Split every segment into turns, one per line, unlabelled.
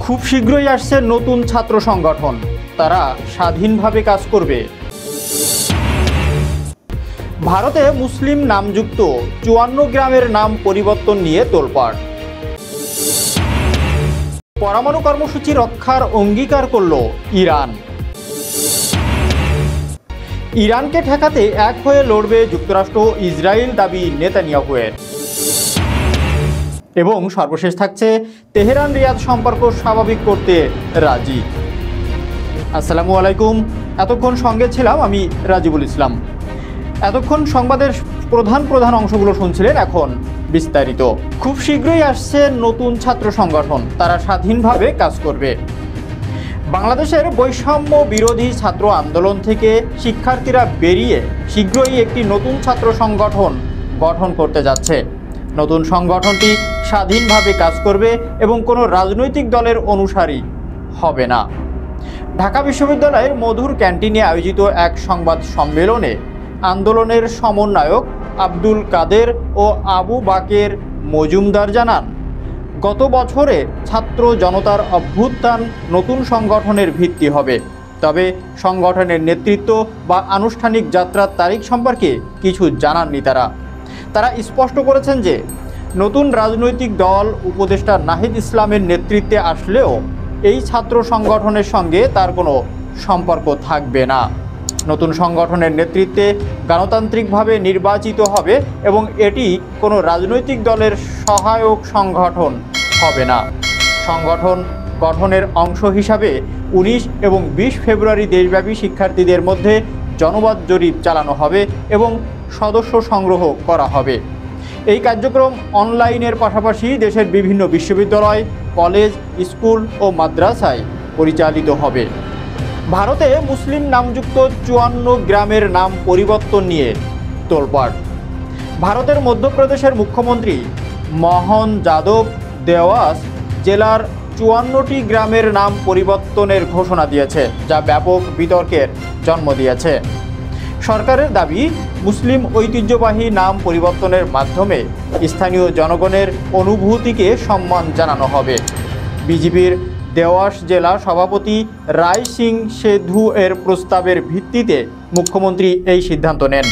খুব শীঘ্রই আসছে নতুন ছাত্র সংগঠন, তারা স্বাধীনভাবে কাজ করবে। ভারতে মুসলিম নামযুক্ত ৫৪ গ্রামের নাম পরিবর্তন নিয়ে তোলপাড়। পরমাণু কর্মসূচি রক্ষার অঙ্গীকার করল ইরান। ইরানকে ঠেকাতে এক হয়ে লড়বে যুক্তরাষ্ট্র, ইসরায়েল দাবি নেতানিয়াহুয়ের। এবং সর্বশেষ থাকছে তেহরান রিয়াদ সম্পর্ক স্বাভাবিক করতে রাজি। আসসালামু আলাইকুম, এতক্ষণ সঙ্গে ছিলাম আমি রাজিবুল ইসলাম। এতক্ষণ সংবাদের প্রধান অংশগুলো শুনছিলেন, এখন বিস্তারিত। খুব শীঘ্রই আসছে নতুন ছাত্র সংগঠন, তারা স্বাধীনভাবে কাজ করবে। বাংলাদেশের বৈষম্য বিরোধী ছাত্র আন্দোলন থেকে শিক্ষার্থীরা বেরিয়ে শীঘ্রই একটি নতুন ছাত্র সংগঠন গঠন করতে যাচ্ছে। নতুন সংগঠনটি স্বাধীনভাবে কাজ করবে এবং কোনো রাজনৈতিক দলের অনুসারী হবে না। ঢাকা বিশ্ববিদ্যালয়ের মধুর ক্যান্টিনে আয়োজিত এক সংবাদ সম্মেলনে আন্দোলনের সমন্বয়ক আব্দুল কাদের ও আবু বাকের মজুমদার জানান, গত বছরে ছাত্র জনতার অভ্যুত্থান নতুন সংগঠনের ভিত্তি হবে। তবে সংগঠনের নেতৃত্ব বা আনুষ্ঠানিক যাত্রার তারিখ সম্পর্কে কিছু জানাননি তারা স্পষ্ট করেছেন যে নতুন রাজনৈতিক দল উপদেষ্টা নাহিদ ইসলামের নেতৃত্বে আসলেও এই ছাত্র সংগঠনের সঙ্গে তার কোনো সম্পর্ক থাকবে না। নতুন সংগঠনের নেতৃত্বে গণতান্ত্রিকভাবে নির্বাচিত হবে এবং এটি কোনো রাজনৈতিক দলের সহায়ক সংগঠন হবে না। সংগঠন গঠনের অংশ হিসাবে ১৯ এবং ২০ ফেব্রুয়ারি দেশব্যাপী শিক্ষার্থীদের মধ্যে জনমত জরিপ চালানো হবে এবং সদস্য সংগ্রহ করা হবে। এই কার্যক্রম অনলাইনের পাশাপাশি দেশের বিভিন্ন বিশ্ববিদ্যালয়, কলেজ, স্কুল ও মাদ্রাসায় পরিচালিত হবে। ভারতে মুসলিম নামযুক্ত ৫৪ গ্রামের নাম পরিবর্তন নিয়ে তোলপাড়। ভারতের মধ্যপ্রদেশের মুখ্যমন্ত্রী মোহন যাদব দেওয়াস জেলার ৫৪টি গ্রামের নাম পরিবর্তনের ঘোষণা দিয়েছে, যা ব্যাপক বিতর্কের জন্ম দিয়েছে। সরকারের দাবি, মুসলিম ঐতিহ্যবাহী নাম পরিবর্তনের মাধ্যমে স্থানীয় জনগণের অনুভূতিকে সম্মান জানানো হবে। বিজেপির দেওয়াস জেলা সভাপতি রায় সিং সেধু এর প্রস্তাবের ভিত্তিতে মুখ্যমন্ত্রী এই সিদ্ধান্ত নেন।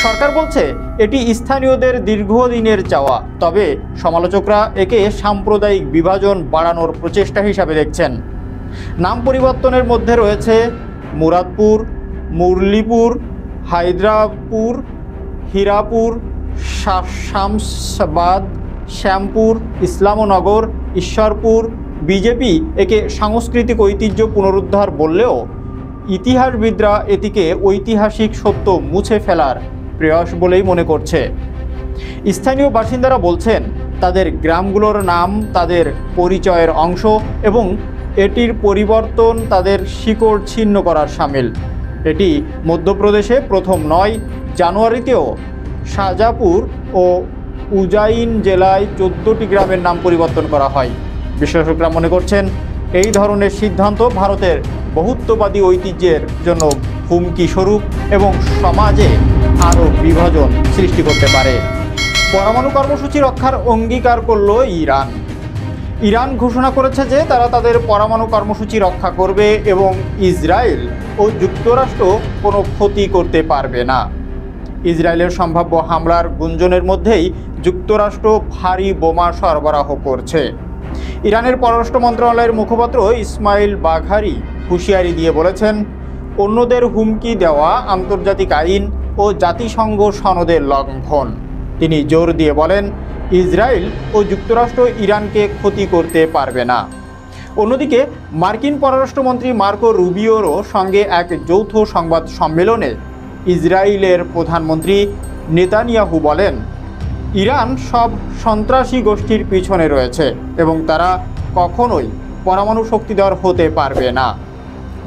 সরকার বলছে এটি স্থানীয়দের দীর্ঘদিনের চাওয়া, তবে সমালোচকরা একে সাম্প্রদায়িক বিভাজন বাড়ানোর প্রচেষ্টা হিসাবে দেখছেন। নাম পরিবর্তনের মধ্যে রয়েছে মুরাদপুর, মুরলীপুর, হায়দ্রাপুর, হীরাপুর, শামসাবাদ, শ্যামপুর, ইসলামনগর, ঈশ্বরপুর। বিজেপি একে সাংস্কৃতিক ঐতিহ্য পুনরুদ্ধার বললেও ইতিহাসবিদরা এটিকে ঐতিহাসিক সত্য মুছে ফেলার প্রয়াস বলেই মনে করছে। স্থানীয় বাসিন্দারা বলছেন তাদের গ্রামগুলোর নাম তাদের পরিচয়ের অংশ এবং এটির পরিবর্তন তাদের শিকড় ছিন্ন করার শামিল। এটি মধ্যপ্রদেশে প্রথম নয়। জানুয়ারিতেও শাজাপুর ও উজাইন জেলায় ১৪টি গ্রামের নাম পরিবর্তন করা হয়। বিশ্লেষকরা মনে করছেন এই ধরনের সিদ্ধান্ত ভারতের বহুত্ববাদী ঐতিহ্যের জন্য হুমকি স্বরূপ এবং সমাজে আরও বিভাজন সৃষ্টি করতে পারে। পরমাণু কর্মসূচি রক্ষার অঙ্গীকার করল ইরান। ইরান ঘোষণা করেছে যে তারা তাদের পরমাণু কর্মসূচি রক্ষা করবে এবং ইসরায়েল ও যুক্তরাষ্ট্র কোনো ক্ষতি করতে পারবে না। ইসরায়েলের সম্ভাব্য হামলার গুঞ্জনের মধ্যেই যুক্তরাষ্ট্র ভারী বোমা সরবরাহ করছে। ইরানের পররাষ্ট্র মন্ত্রণালয়ের মুখপাত্র ইসমাইল বাঘারি হুঁশিয়ারি দিয়ে বলেছেন, অন্যদের হুমকি দেওয়া আন্তর্জাতিক আইন ও জাতিসংঘ সনদের লঙ্ঘন। তিনি জোর দিয়ে বলেন, ইসরায়েল ও যুক্তরাষ্ট্র ইরানকে ক্ষতি করতে পারবে না। অন্যদিকে মার্কিন পররাষ্ট্রমন্ত্রী মার্কো রুবিওরও সঙ্গে এক যৌথ সংবাদ সম্মেলনে ইসরায়েলের প্রধানমন্ত্রী নেতানিয়াহু বলেন, ইরান সব সন্ত্রাসী গোষ্ঠীর পিছনে রয়েছে এবং তারা কখনোই পরমাণু শক্তিধর হতে পারবে না।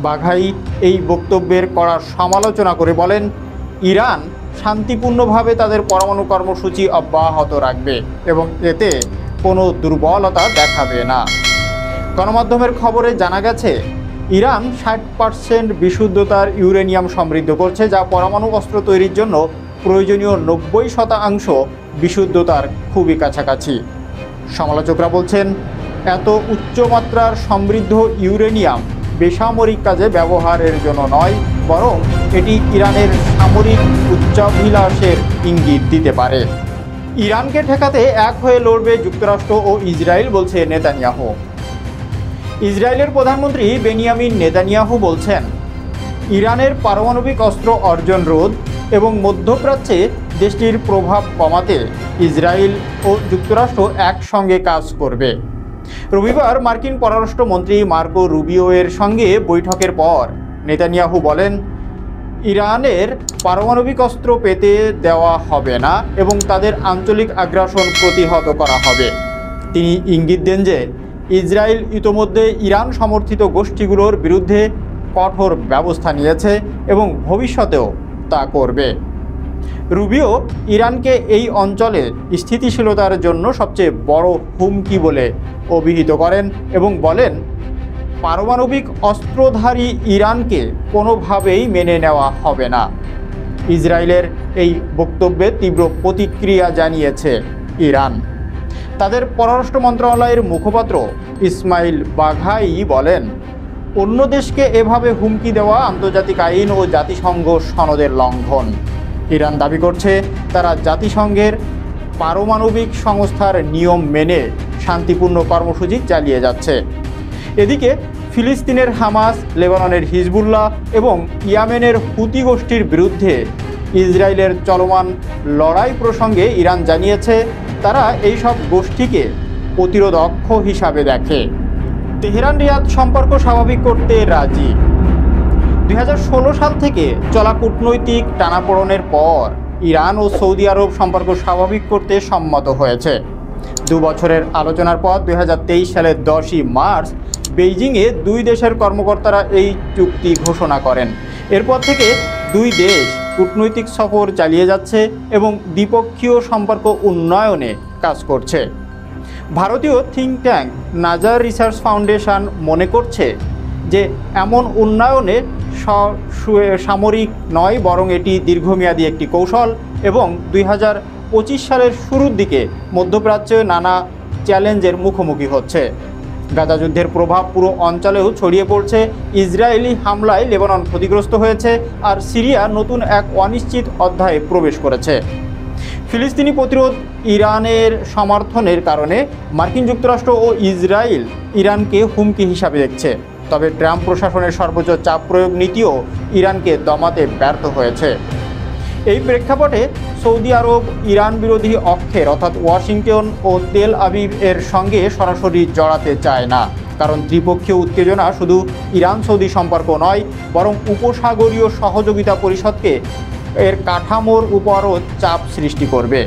বাঘাই এই বক্তব্যের কড়া সমালোচনা করে বলেন, ইরান শান্তিপূর্ণভাবে তাদের পরমাণু কর্মসূচি অব্যাহত রাখবে এবং এতে কোনো দুর্বলতা দেখাবে না। গণমাধ্যমের খবরে জানা গেছে, ইরান 60% বিশুদ্ধতার ইউরেনিয়াম সমৃদ্ধ করছে, যা পরমাণু অস্ত্র তৈরির জন্য প্রয়োজনীয় 90% বিশুদ্ধতার খুবই কাছাকাছি। সমালোচকরা বলছেন এত উচ্চমাত্রার সমৃদ্ধ ইউরেনিয়াম বেসামরিক কাজে ব্যবহারের জন্য নয়, বরং এটি ইরানের সামরিক উচ্চাভিলাষের ইঙ্গিত দিতে পারে। ইরানকে ঠেকাতে এক হয়ে লড়বে যুক্তরাষ্ট্র ও ইসরায়েল, বলছে নেতানিয়াহু। ইসরায়েলের প্রধানমন্ত্রী বেনিয়ামিন নেতানিয়াহু বলছেন, ইরানের পারমাণবিক অস্ত্র অর্জন রোধ এবং মধ্যপ্রাচ্যে দেশটির প্রভাব কমাতে ইসরায়েল ও যুক্তরাষ্ট্র একসঙ্গে কাজ করবে। রবিবার মার্কিন পররাষ্ট্রমন্ত্রী মার্কো রুবিওয়ের সঙ্গে বৈঠকের পর নেতানিয়াহু বলেন, ইরানের পারমাণবিক অস্ত্র পেতে দেওয়া হবে না এবং তাদের আঞ্চলিক আগ্রাসন প্রতিহত করা হবে। তিনি ইঙ্গিত দেন যে ইসরায়েল ইতোমধ্যে ইরান সমর্থিত গোষ্ঠীগুলোর বিরুদ্ধে কঠোর ব্যবস্থা নিয়েছে এবং ভবিষ্যতেও তা করবে। রুবিও ইরানকে এই অঞ্চলে স্থিতিশীলতার জন্য সবচেয়ে বড় হুমকি বলে অভিহিত করেন এবং বলেন, পারমাণবিক অস্ত্রধারী ইরানকে কোনোভাবেই মেনে নেওয়া হবে না। ইসরায়েলের এই বক্তব্যে তীব্র প্রতিক্রিয়া জানিয়েছে ইরান। তাদের পররাষ্ট্র মন্ত্রণালয়ের মুখপাত্র ইসমাইল বাঘাই বলেন, অন্য দেশকে এভাবে হুমকি দেওয়া আন্তর্জাতিক আইন ও জাতিসংঘ সনদের লঙ্ঘন। ইরান দাবি করছে তারা জাতিসংঘের পারমাণবিক সংস্থার নিয়ম মেনে শান্তিপূর্ণ কর্মসূচি চালিয়ে যাচ্ছে। এদিকে ফিলিস্তিনের হামাস, লেবাননের হিজবুল্লাহ এবং ইয়েমেনের হুতি গোষ্ঠীর বিরুদ্ধে ইসরায়েলের চলমান লড়াই প্রসঙ্গে ইরান জানিয়েছে তারা এই সব গোষ্ঠীকে প্রতিরোধ অক্ষ হিসাবে দেখে। তেহরান রিয়াদ সম্পর্ক স্বাভাবিক করতে রাজি। 2016 সাল থেকে চলা কূটনৈতিক টানাপোড়েনের পর ইরান ও সৌদি আরব সম্পর্ক স্বাভাবিক করতে সম্মত হয়েছে। 2 বছরের আলোচনার পর 2023 সালের 10ই মার্চ বেইজিংয়ে দুই দেশের কর্মকর্তারা এই চুক্তি ঘোষণা করেন। এরপর থেকে দুই দেশ কূটনৈতিক সফর চালিয়ে যাচ্ছে এবং দ্বিপক্ষীয় সম্পর্ক উন্নয়নে কাজ করছে। ভারতীয় থিঙ্ক ট্যাঙ্ক নাজার রিসার্চ ফাউন্ডেশন মনে করছে যে এমন উন্নয়নে সামরিক নয়, বরং এটি দীর্ঘমেয়াদী একটি কৌশল এবং 2025 সালের শুরুর দিকে মধ্যপ্রাচ্যে নানা চ্যালেঞ্জের মুখোমুখি হচ্ছে। গাজা যুদ্ধের প্রভাব পুরো অঞ্চলেও ছড়িয়ে পড়ছে। ইসরায়েলি হামলায় লেবানন ক্ষতিগ্রস্ত হয়েছে, আর সিরিয়া নতুন এক অনিশ্চিত অধ্যায়ে প্রবেশ করেছে। ফিলিস্তিনি প্রতিরোধ ইরানের সমর্থনের কারণে মার্কিন যুক্তরাষ্ট্র ও ইসরায়েল ইরানকে হুমকি হিসাবে দেখছে। তবে ট্রাম্প প্রশাসনের সর্বোচ্চ চাপ প্রয়োগ নীতিও ইরানকে দমাতে ব্যর্থ হয়েছে। এই প্রেক্ষাপটে সৌদি আরব ইরান বিরোধী অক্ষের অর্থাৎ ওয়াশিংটন ও তেল আবিব এর সঙ্গে সরাসরি জড়াতে চায় না, কারণ ত্রিপক্ষীয় উত্তেজনা শুধু ইরান সৌদি সম্পর্ক নয়, বরং উপসাগরীয় সহযোগিতা পরিষদকে এর কাঠামোর উপরও চাপ সৃষ্টি করবে।